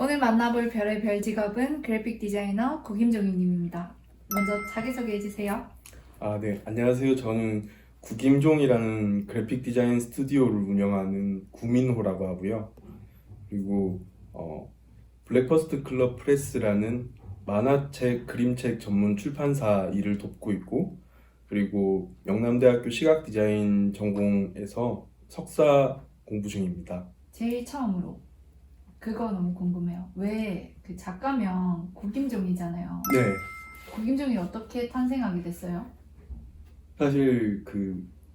오늘 만나볼 별의 별 직업은 그래픽 디자이너 구김종희님입니다. 먼저 자기소개해주세요. 네. 안녕하세요. 저는 구김종이라는 그래픽 디자인 스튜디오를 운영하는 구민호라고 하고요. 그리고 블랙퍼스트 클럽 프레스라는 만화책, 그림책 전문 출판사 일을 돕고 있고, 그리고 명남대학교 시각 디자인 전공에서 석사 공부 중입니다. 제일 처음으로 그거 너무 궁금해요. 왜 그 작가명 구김종이잖아요. 네. 구김종이 어떻게 탄생하게 됐어요? 사실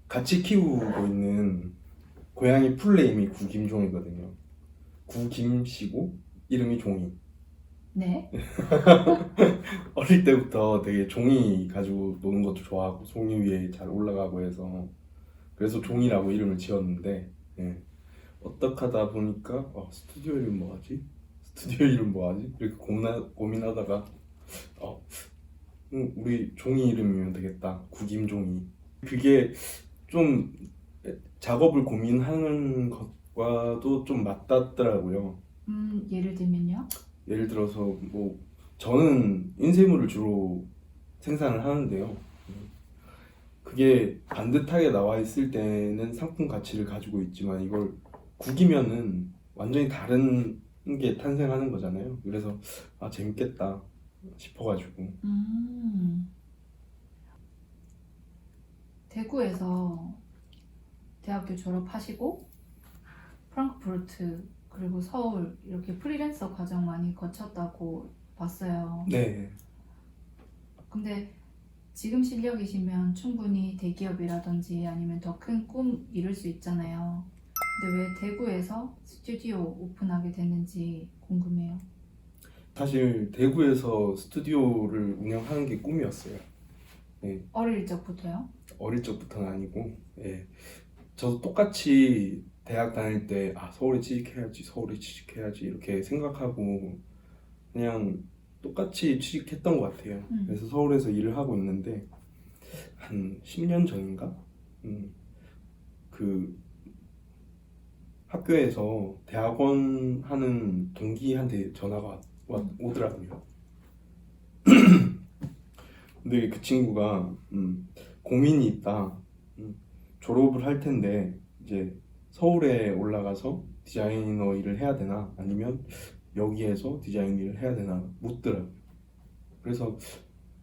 같이 키우고 있는 고양이 풀네임이 구김종이거든요. 구김씨고 이름이 종이. 네. 어릴 때부터 되게 종이 가지고 노는 것도 좋아하고 종이 위에 잘 올라가고 해서 그래서 종이라고 이름을 지었는데, 예. 어떻게 하다 보니까 스튜디오 이름 뭐하지? 스튜디오 이름 뭐하지? 이렇게 고민하다가 우리 종이 이름이면 되겠다. 구김종이. 그게 좀 작업을 고민하는 것과도 좀 맞닿더라고요. 예를 들면요? 예를 들어서 뭐 저는 인쇄물을 주로 생산을 하는데요. 그게 반듯하게 나와 있을 때는 상품 가치를 가지고 있지만 이걸 구기면은 완전히 다른 게 탄생하는 거잖아요. 그래서 재밌겠다 싶어가지고. 대구에서 대학교 졸업하시고 프랑크푸르트 그리고 서울 이렇게 프리랜서 과정 많이 거쳤다고 봤어요. 네. 근데 지금 실력이시면 충분히 대기업이라든지 아니면 더 큰 꿈 이룰 수 있잖아요. 근데 왜 대구에서 스튜디오 오픈하게 됐는지 궁금해요. 사실 대구에서 스튜디오를 운영하는 게 꿈이었어요. 어릴 적부터요? 어릴 적부터는 아니고, 예. 저도 똑같이 대학 다닐 때 서울에 취직해야지 이렇게 생각하고 그냥 똑같이 취직했던 것 같아요. 그래서 서울에서 일을 하고 있는데 한 10년 전인가? 그 학교에서 대학원 하는 동기한테 전화가 오더라고요. 근데 그 친구가 고민이 있다. 졸업을 할 텐데 이제 서울에 올라가서 디자이너 일을 해야 되나 아니면 여기에서 디자인 일을 해야 되나 묻더라고요. 그래서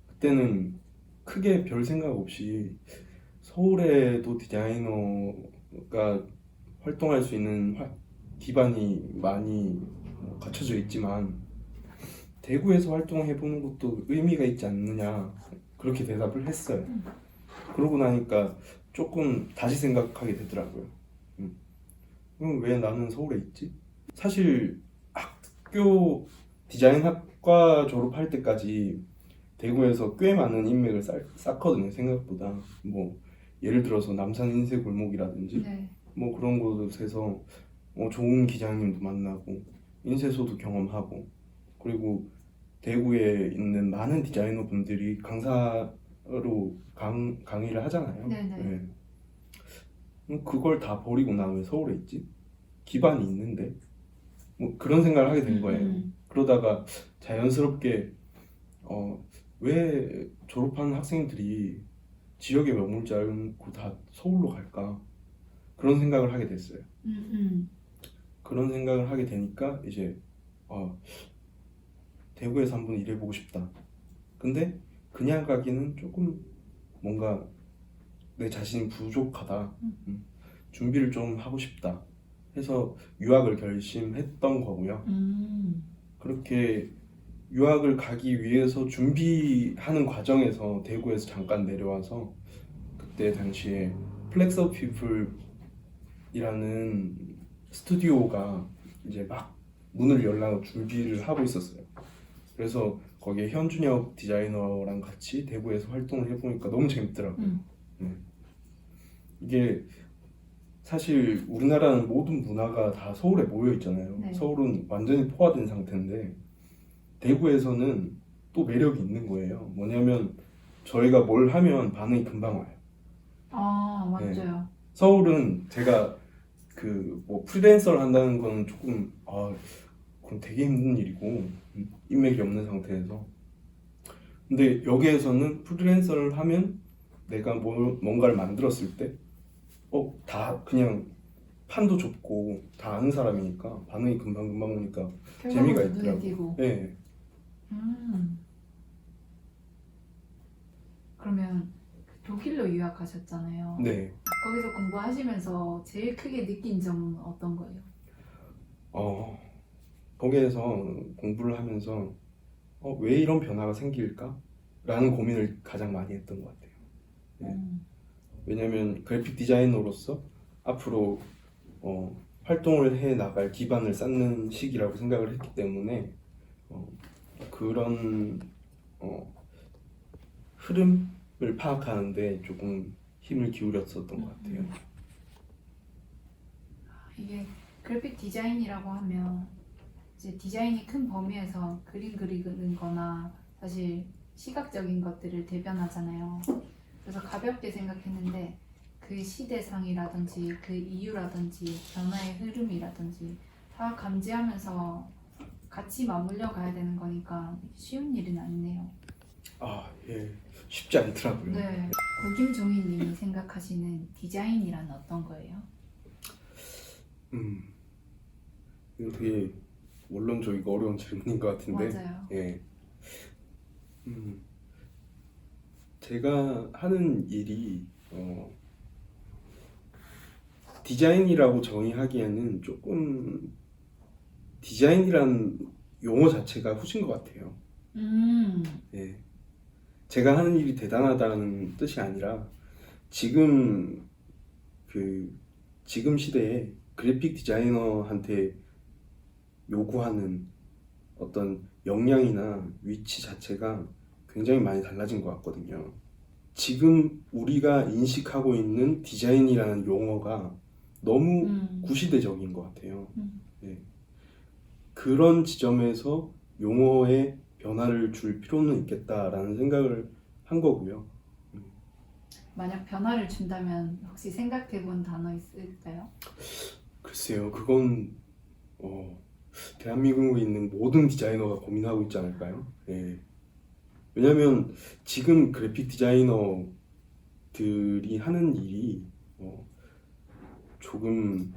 그때는 크게 별 생각 없이 서울에도 디자이너가 활동할 수 있는 기반이 많이 갖춰져 있지만 대구에서 활동해보는 것도 의미가 있지 않느냐 그렇게 대답을 했어요. 그러고 나니까 조금 다시 생각하게 되더라고요. 그럼 왜 나는 서울에 있지? 사실 학교 디자인학과 졸업할 때까지 대구에서 꽤 많은 인맥을 쌓거든요. 생각보다 뭐 예를 들어서 남산인쇄골목이라든지 네. 뭐 그런 곳에서 좋은 기장님도 만나고 인쇄소도 경험하고, 그리고 대구에 있는 많은 디자이너 분들이 강사로 강의를 하잖아요. 네네. 그걸 다 버리고 나 왜 서울에 있지? 기반이 있는데 뭐 그런 생각을 하게 된 거예요. 그러다가 자연스럽게 왜 졸업하는 학생들이 지역에 머물지 않고 다 서울로 갈까? 그런 생각을 하게 됐어요. 그런 생각을 하게 되니까 이제 대구에서 한번 일해보고 싶다. 근데 그냥 가기는 조금 뭔가 내 자신이 부족하다. 준비를 좀 하고 싶다 해서 유학을 결심했던 거고요. 그렇게 유학을 가기 위해서 준비하는 과정에서 대구에서 잠깐 내려와서 그때 당시에 플렉스 오브 피플이라는 스튜디오가 이제 막 문을 열라고 준비를 하고 있었어요. 그래서 거기에 현준혁 디자이너랑 같이 대구에서 활동을 해보니까 너무 재밌더라고요. 이게 사실 우리나라는 모든 문화가 다 서울에 모여 있잖아요. 네. 서울은 완전히 포화된 상태인데 대구에서는 또 매력이 있는 거예요. 뭐냐면 저희가 뭘 하면 반응이 금방 와요. 맞아요. 서울은 제가 뭐 프리랜서를 한다는 건 조금 그건 되게 힘든 일이고 인맥이 없는 상태에서. 근데 여기에서는 프리랜서를 하면 내가 뭔가를 만들었을 때 다 그냥 판도 좁고 다 아는 사람이니까 반응이 금방금방 오니까 재미가 결과물도 눈에 있더라고요. 띄고. 네. 음. 그러면 독일로 유학하셨잖아요. 네. 거기서 공부하시면서 제일 크게 느낀 점은 어떤 거예요? 거기에서 공부를 하면서 왜 이런 변화가 생길까? 라는 고민을 가장 많이 했던 것 같아요. 네. 음. 왜냐면 그래픽 디자이너로서 앞으로 활동을 해 나갈 기반을 쌓는 시기라고 생각을 했기 때문에 그런 흐름을 파악하는데 조금 힘을 기울였었던 것 같아요. 이게 그래픽 디자인이라고 하면 이제 디자인이 큰 범위에서 그림 그리는 거나 사실 시각적인 것들을 대변하잖아요. 그래서 가볍게 생각했는데 그 시대상이라든지 그 이유라든지 변화의 흐름이라든지 다 감지하면서 같이 맞물려 가야 되는 거니까 쉬운 일은 아니네요. 예. 쉽지 않더라고요. 네. 고김종희님이 생각하시는 디자인이란 어떤 거예요? 이거 되게 원론적이고 어려운 질문인 것 같은데. 맞아요. 예. 제가 하는 일이 디자인이라고 정의하기에는 조금 디자인이란 용어 자체가 후진 것 같아요. 예. 제가 하는 일이 대단하다는 뜻이 아니라 지금 지금 시대에 그래픽 디자이너한테 요구하는 어떤 역량이나 위치 자체가 굉장히 많이 달라진 것 같거든요. 지금 우리가 인식하고 있는 디자인이라는 용어가 너무 구시대적인 것 같아요. 네. 그런 지점에서 용어에 변화를 줄 필요는 있겠다라는 생각을 한 거고요. 만약 변화를 준다면 혹시 생각해 본 단어 있을까요? 글쎄요, 그건 대한민국에 있는 모든 디자이너가 고민하고 있지 않을까요? 예. 왜냐면 지금 그래픽 디자이너들이 하는 일이 조금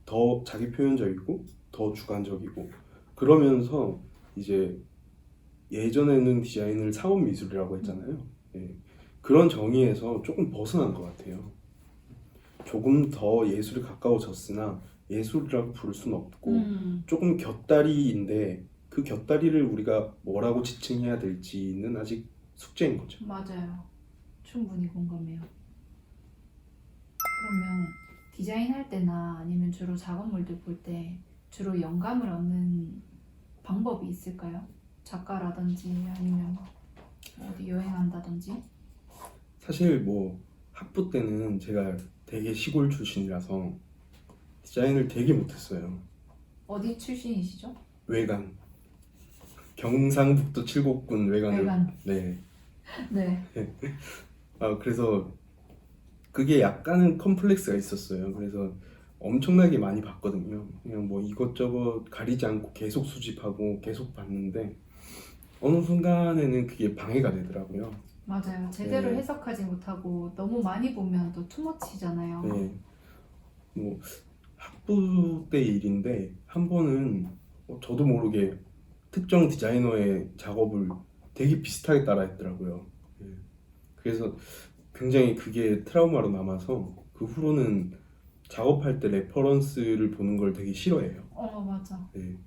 더 자기 표현적이고 더 주관적이고 그러면서 이제 예전에는 디자인을 사원 미술이라고 했잖아요. 예. 그런 정의에서 조금 벗어난 것 같아요. 조금 더 예술에 가까워졌으나 예술이라고 부를 수는 없고 조금 곁다리인데 그 곁다리를 우리가 뭐라고 지칭해야 될지는 아직 숙제인 거죠. 맞아요. 충분히 공감해요. 그러면 디자인할 때나 아니면 주로 작업물들 볼 때 주로 영감을 얻는 방법이 있을까요? 작가라든지 아니면 어디 여행한다든지? 사실 뭐 학부 때는 제가 되게 시골 출신이라서 디자인을 되게 못했어요. 어디 출신이시죠? 외관, 경상북도 칠곡군 외관을. 외관. 네. 네. 그래서 그게 약간은 컴플렉스가 있었어요. 그래서 엄청나게 많이 봤거든요. 그냥 뭐 이것저것 가리지 않고 계속 수집하고 계속 봤는데 어느 순간에는 그게 방해가 되더라고요. 맞아요. 제대로 네. 해석하지 못하고 너무 많이 보면 또 투머치잖아요. 네. 뭐 학부 때 일인데 한 번은 저도 모르게 특정 디자이너의 작업을 되게 비슷하게 따라했더라고요. 예. 그래서 굉장히 그게 트라우마로 남아서 그 후로는 작업할 때 레퍼런스를 보는 걸 되게 싫어해요. 맞아. 예.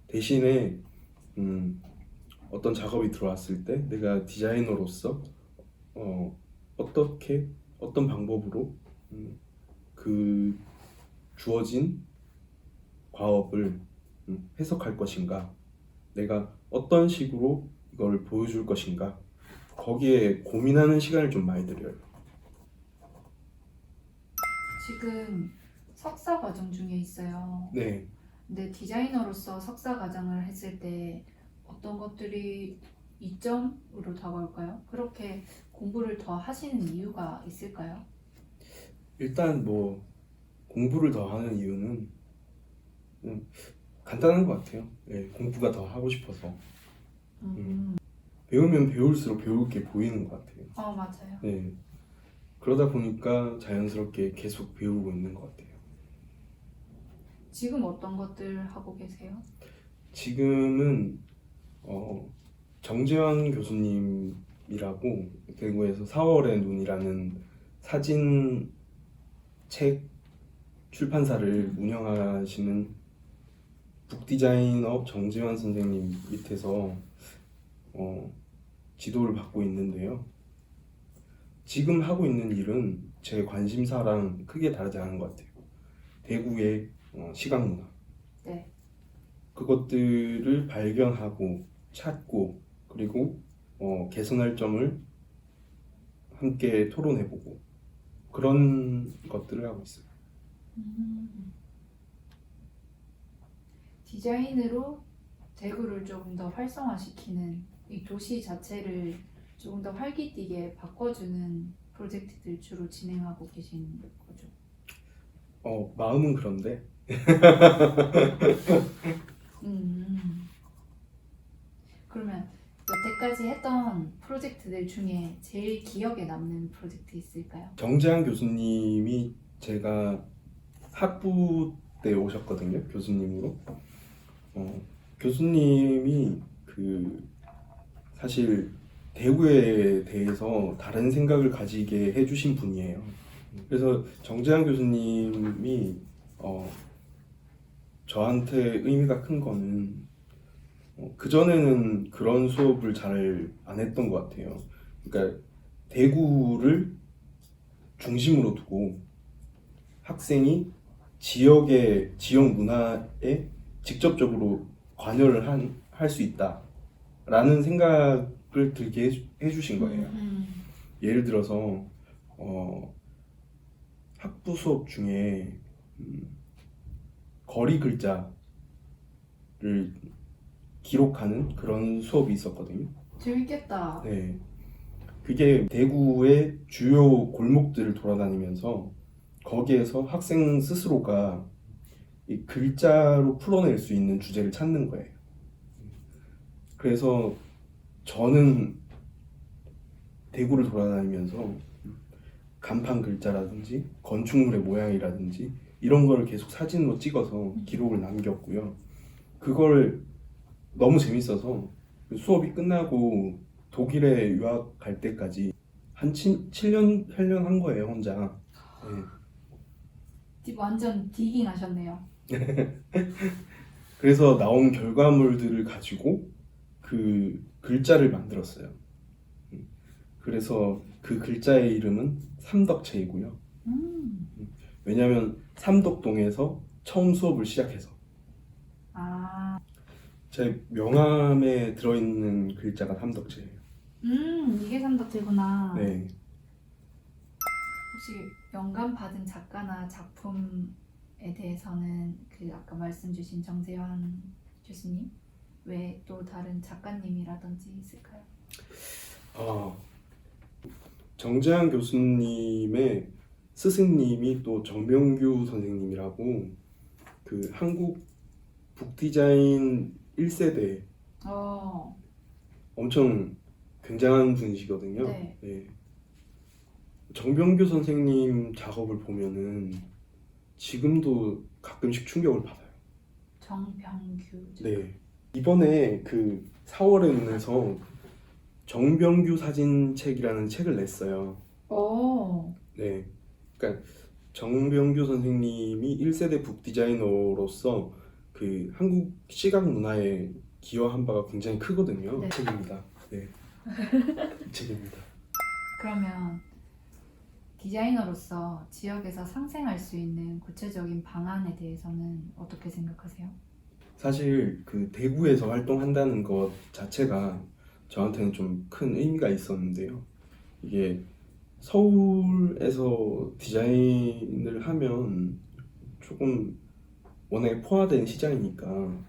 대신에 어떤 작업이 들어왔을 때 내가 디자이너로서 어떻게 어떤 방법으로 그 주어진 과업을 해석할 것인가, 내가 어떤 식으로 이걸 보여줄 것인가, 거기에 고민하는 시간을 좀 많이 들여요. 지금 석사 과정 중에 있어요. 네. 근데 디자이너로서 석사 과정을 했을 때 어떤 것들이 이점으로 다가올까요? 그렇게 공부를 더 하시는 이유가 있을까요? 일단 뭐 공부를 더 하는 이유는 간단한 것 같아요. 예, 공부가 더 하고 싶어서. 음. 배우면 배울수록 배울 게 보이는 것 같아요. 맞아요. 예, 그러다 보니까 자연스럽게 계속 배우고 있는 것 같아요. 지금 어떤 것들 하고 계세요? 지금은 정재환 교수님이라고 대구에서 4월의 눈이라는 사진 책 출판사를 운영하시는 북디자이너 정재환 선생님 밑에서 지도를 받고 있는데요. 지금 하고 있는 일은 제 관심사랑 크게 다르지 않은 것 같아요. 대구의 시각문화. 네. 그것들을 발견하고 찾고 그리고 개선할 점을 함께 토론해보고 그런 것들을 하고 있어요. 디자인으로 대구를 조금 더 활성화시키는 이 도시 자체를 조금 더 활기띠게 바꿔주는 프로젝트들 주로 진행하고 계신 거죠. 마음은 그런데 그러면 여태까지 했던 프로젝트들 중에 제일 기억에 남는 프로젝트 있을까요? 정재환 교수님이 제가 학부 때 오셨거든요. 교수님으로. 교수님이 사실 대구에 대해서 다른 생각을 가지게 해주신 분이에요. 그래서 정재환 교수님이 저한테 의미가 큰 거는 그전에는 그런 수업을 잘 안 했던 것 같아요. 그러니까 대구를 중심으로 두고 학생이 지역 문화에 직접적으로 관여를 할 수 있다라는 생각을 들게 해주신 거예요. 예를 들어서 학부 수업 중에 거리 글자를 기록하는 그런 수업이 있었거든요. 재밌겠다. 네, 그게 대구의 주요 골목들을 돌아다니면서 거기에서 학생 스스로가 이 글자로 풀어낼 수 있는 주제를 찾는 거예요. 그래서 저는 대구를 돌아다니면서 간판 글자라든지 건축물의 모양이라든지 이런 걸 계속 사진으로 찍어서 기록을 남겼고요. 그걸 너무 재밌어서 수업이 끝나고 독일에 유학 갈 때까지 한 7년, 8년 한 거예요, 혼자. 완전 디깅 하셨네요. 그래서 나온 결과물들을 가지고 그 글자를 만들었어요. 그래서 그 글자의 이름은 삼덕체이고요. 왜냐하면 삼덕동에서 처음 수업을 시작해서 제 명함에 들어있는 글자가 삼덕체예요. 이게 삼덕체구나. 네. 혹시 영감 받은 작가나 작품에 대해서는 아까 말씀 주신 정재환 교수님 외에 또 다른 작가님이라든지 있을까요? 정재환 교수님의 스승님이 또 정명규 선생님이라고 한국 북디자인 1세대 엄청 굉장한 분이시거든요. 네. 네. 정명규 선생님 작업을 보면은 지금도 가끔씩 충격을 받아요. 정병규. 네. 이번에 4월의 눈에서 정병규 사진책이라는 책을 냈어요. 네. 그러니까 정병규 선생님이 1세대 북디자이너로서 한국 시각 문화에 기여한 바가 굉장히 크거든요. 네. 책입니다. 네. 책입니다. 그러면 디자이너로서 지역에서 상생할 수 있는 구체적인 방안에 대해서는 어떻게 생각하세요? 사실 대구에서 활동한다는 것 자체가 저한테는 좀 큰 의미가 있었는데요. 이게 서울에서 디자인을 하면 조금 워낙에 포화된 시장이니까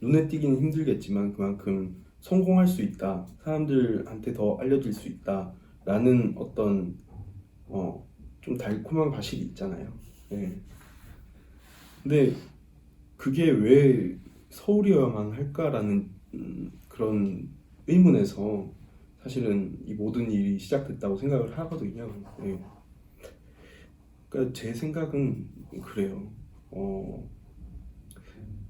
눈에 띄기는 힘들겠지만 그만큼 성공할 수 있다, 사람들한테 더 알려질 수 있다 라는 어떤 좀 달콤한 과실이 있잖아요. 네. 근데 그게 왜 서울이어야만 할까라는 그런 의문에서 사실은 이 모든 일이 시작됐다고 생각을 하거든요. 예. 그러니까 제 생각은 그래요.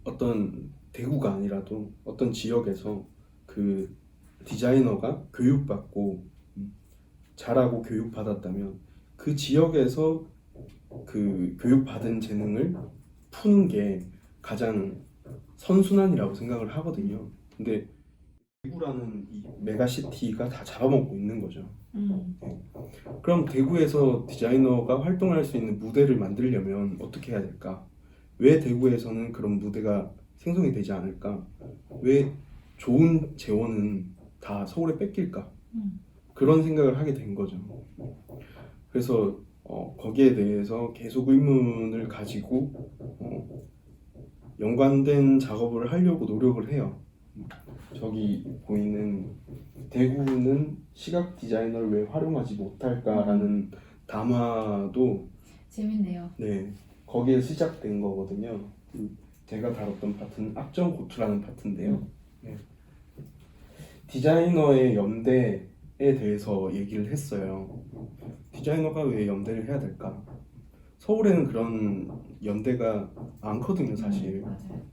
어떤 대구가 아니라도 어떤 지역에서 그 디자이너가 교육받고 잘하고 교육받았다면 그 지역에서 그 교육받은 재능을 푸는 게 가장 선순환이라고 생각을 하거든요. 근데 대구라는 이 메가시티가 다 잡아먹고 있는 거죠. 그럼 대구에서 디자이너가 활동할 수 있는 무대를 만들려면 어떻게 해야 될까? 왜 대구에서는 그런 무대가 생성이 되지 않을까? 왜 좋은 재원은 다 서울에 뺏길까? 그런 생각을 하게 된 거죠. 그래서 거기에 대해서 계속 의문을 가지고 연관된 작업을 하려고 노력을 해요. 저기 보이는 대구는 시각 디자이너를 왜 활용하지 못할까라는 담화도 재밌네요. 네, 거기에 시작된 거거든요. 제가 다뤘던 파트는 악정고투라는 파트인데요. 네. 디자이너의 연대에 대해서 얘기를 했어요. 디자이너가 왜 연대를 해야 될까? 서울에는 그런 연대가 많거든요, 사실. 맞아요.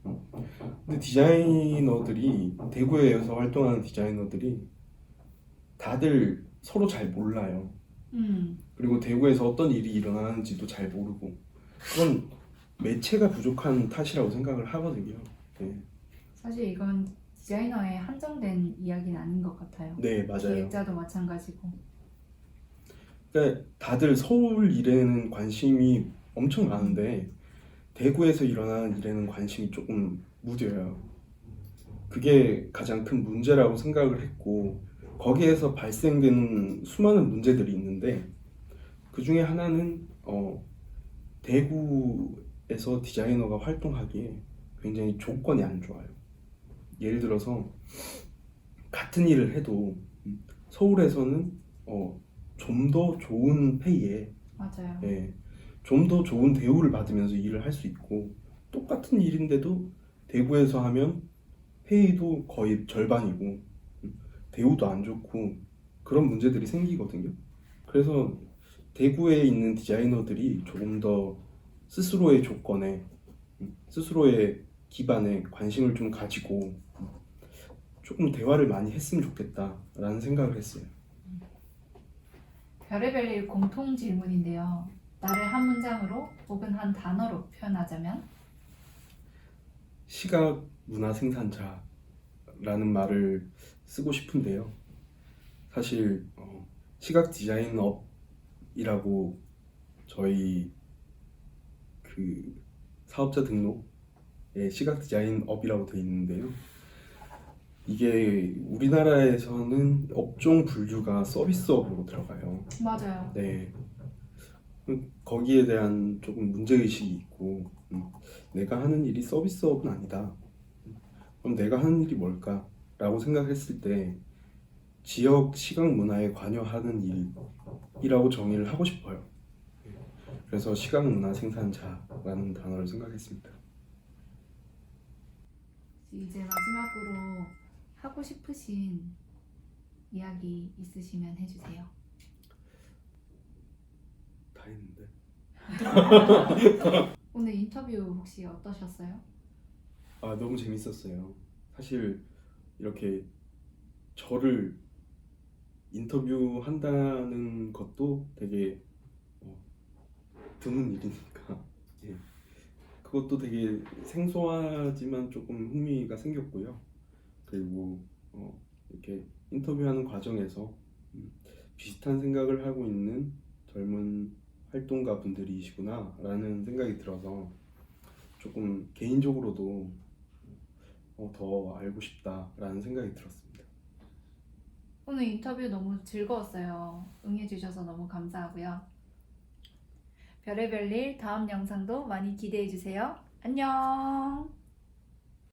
근데 디자이너들이 대구에서 활동하는 디자이너들이 다들 서로 잘 몰라요. 그리고 대구에서 어떤 일이 일어나는지도 잘 모르고 그건 매체가 부족한 탓이라고 생각을 하거든요. 네, 사실 이건 디자이너의 한정된 이야기는 아닌 것 같아요. 네 맞아요. 기획자도 마찬가지고. 그러니까 다들 서울 일에는 관심이 엄청 많은데 대구에서 일어나는 일에는 관심이 조금 무뎌요. 그게 가장 큰 문제라고 생각을 했고 거기에서 발생되는 수많은 문제들이 있는데 그 중에 하나는 대구에서 디자이너가 활동하기에 굉장히 조건이 안 좋아요. 예를 들어서 같은 일을 해도 서울에서는 좀 더 좋은 페이에 맞아요. 좀 더 좋은 대우를 받으면서 일을 할 수 있고 똑같은 일인데도 대구에서 하면 페이도 거의 절반이고 대우도 안 좋고 그런 문제들이 생기거든요. 그래서 대구에 있는 디자이너들이 조금 더 스스로의 조건에 스스로의 기반에 관심을 좀 가지고 조금 대화를 많이 했으면 좋겠다라는 생각을 했어요. 별의별 일 공통 질문인데요. 나를 한 문장으로 혹은 한 단어로 표현하자면? 시각 문화 생산자라는 말을 쓰고 싶은데요. 사실 시각 디자인업이라고 저희 그 사업자 등록에 시각 디자인업이라고 되어 있는데요. 이게 우리나라에서는 업종 분류가 서비스업으로 들어가요. 맞아요. 네. 거기에 대한 조금 문제의식이 있고 내가 하는 일이 서비스업은 아니다. 그럼 내가 하는 일이 뭘까? 라고 생각했을 때 지역 시각 문화에 관여하는 일이라고 정의를 하고 싶어요. 그래서 시각 문화 생산자라는 단어를 생각했습니다. 이제 마지막으로 하고 싶으신 이야기 있으시면 해주세요. 다 했는데. 오늘 인터뷰 혹시 어떠셨어요? 너무 재밌었어요. 사실 이렇게 저를 인터뷰한다는 것도 되게 드문 일이니까 예. 그것도 되게 생소하지만 조금 흥미가 생겼고요. 그리고 이렇게 인터뷰하는 과정에서 비슷한 생각을 하고 있는 젊은 활동가 분들이시구나 라는 생각이 들어서 조금 개인적으로도 더 알고 싶다라는 생각이 들었습니다. 오늘 인터뷰 너무 즐거웠어요. 응해주셔서 너무 감사하고요. 별의별 일 다음 영상도 많이 기대해주세요. 안녕!